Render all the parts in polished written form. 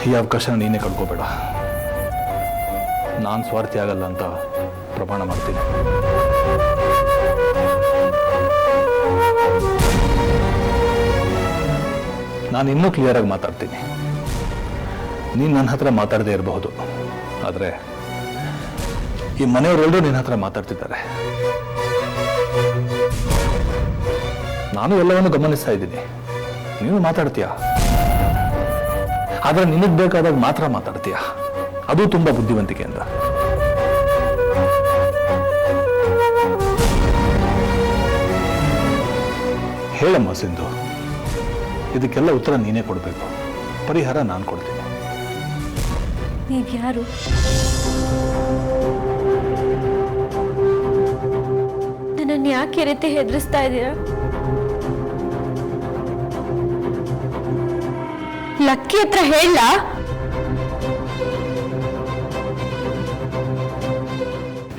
ಈ ಅವಕಾಶನ ನೀನೇ ಕಳ್ಕೋಬೇಡ. ನಾನು ಸ್ವಾರ್ಥಿ ಆಗಲ್ಲ ಅಂತ ಪ್ರಮಾಣ ಮಾಡ್ತೀನಿ. ನಾನು ಇನ್ನೂ ಕ್ಲಿಯರ್ ಆಗಿ ಮಾತಾಡ್ತೀನಿ. ನೀನು ನನ್ನ ಹತ್ರ ಮಾತಾಡದೇ ಇರಬಹುದು, ಆದರೆ ಈ ಮನೆಯವರೆಲ್ಲರೂ ನಿನ್ನ ಹತ್ರ ಮಾತಾಡ್ತಿದ್ದಾರೆ. ನಾನು ಎಲ್ಲವನ್ನು ಗಮನಿಸ್ತಾ ಇದ್ದೀನಿ. ನೀನು ಮಾತಾಡ್ತೀಯ, ಆದರೆ ನಿನಗೆ ಬೇಕಾದಾಗ ಮಾತ್ರ ಮಾತಾಡ್ತೀಯ. ಅದು ತುಂಬಾ ಬುದ್ಧಿವಂತಿಕೆಯಿಂದ. ಹೇಳಮ್ಮ ಸಿಂಧು, ಇದಕ್ಕೆಲ್ಲ ಉತ್ತರ ನೀನೇ ಕೊಡಬೇಕು. ಪರಿಹಾರ ನಾನು ಕೊಡ್ತೀನಿ. ನೀವ್ಯಾರು? ನನ್ನನ್ನು ಯಾಕೆ ರೀತಿ ಹೆದರಿಸ್ತಾ ಇದ್ದೀರಾ? ಲಕ್ಕಿ ಹತ್ರ ಹೇಳ.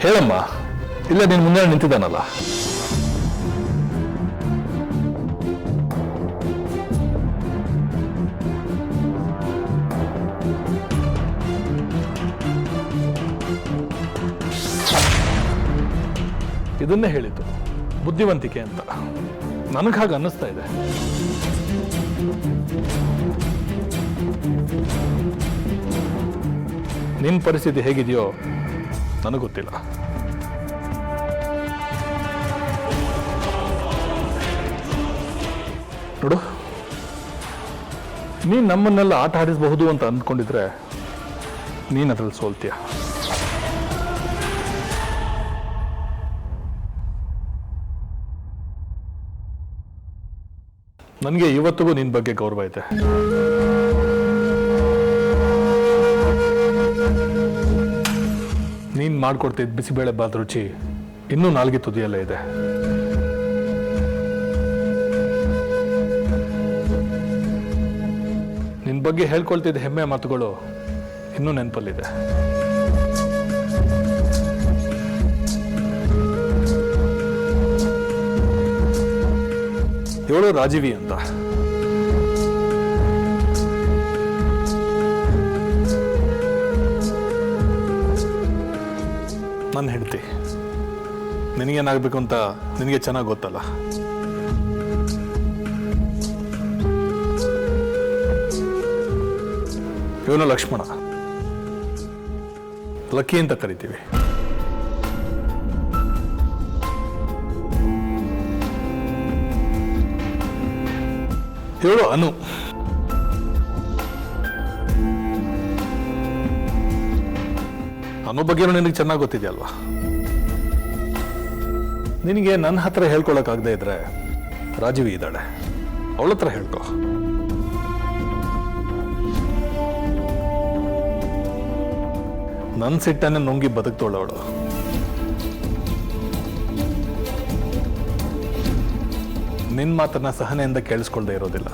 ಹೇಳಮ್ಮ, ಇಲ್ಲ ನೀನು ಮುಂದೆ ನಿಂತಿದ್ದಾನಲ್ಲ. ಇದನ್ನೇ ಹೇಳಿದ್ದು ಬುದ್ಧಿವಂತಿಕೆ ಅಂತ. ನನಗೆ ಹಾಗೆ ಅನ್ನಿಸ್ತಾ ಇದೆ. ನಿನ್ನ ಪರಿಸ್ಥಿತಿ ಹೇಗಿದೆಯೋ ನನಗೆ ಗೊತ್ತಿಲ್ಲ. ನೋಡು, ನೀನು ನಮ್ಮನ್ನೆಲ್ಲ ಆಟ ಆಡಿಸಬಹುದು ಅಂತ ಅಂದ್ಕೊಂಡಿದ್ರೆ ನೀನು ಅದ್ರಲ್ಲಿ ಸೋಲ್ತೀಯ. ನನಗೆ ಇವತ್ತಿಗೂ ನಿನ್ನ ಬಗ್ಗೆ ಗೌರವ ಇದೆ. ನೀನು ಮಾಡ್ಕೊಡ್ತಿದ್ದ ಬಿಸಿಬೇಳೆ ಬಾತ್ ರುಚಿ ಇನ್ನೂ ನಾಲ್ಗೆ ತುದಿಯಲ್ಲೇ ಇದೆ. ನಿನ್ನ ಬಗ್ಗೆ ಹೇಳ್ಕೊಳ್ತಿದ್ದ ಹೆಮ್ಮೆ ಮಾತುಗಳು ಇನ್ನೂ ನೆನಪಲ್ಲಿದೆ. ಇವಳು ರಾಜೀವಿ ಅಂತ. ನನ್ನ ಹೆಂಡತಿ. ನಿನಗೇನಾಗಬೇಕು ಅಂತ ನಿನಗೆ ಚೆನ್ನಾಗಿ ಗೊತ್ತಲ್ಲ. ಇವನು ಲಕ್ಷ್ಮಣ, ಲಕ್ಕಿ ಅಂತ ಕರಿತೀವಿ. ಇವಳು ಅನು. ಅನು ಬಗ್ಗೆ ನಿನಗೆ ಚೆನ್ನಾಗಿ ಗೊತ್ತಿದೆಯಲ್ವಾ. ನಿನಗೆ ನನ್ನ ಹತ್ರ ಹೇಳ್ಕೊಳಕ್ಕಾಗದೇ ಇದ್ರೆ ರಾಜೀವಿ ಇದ್ದಾಳೆ, ಅವಳ ಹತ್ರ ಹೇಳ್ಕೊ. ನನ್ನ ಸಿಟ್ಟನ್ನೇ ನುಂಗಿ ಬದುಕ್ತೋಳವಳು. ನಿನ್ನ ಮಾತನ್ನ ಸಹನೆಯಿಂದ ಕೇಳಿಸ್ಕೊಳ್ದೇ ಇರೋದಿಲ್ಲ.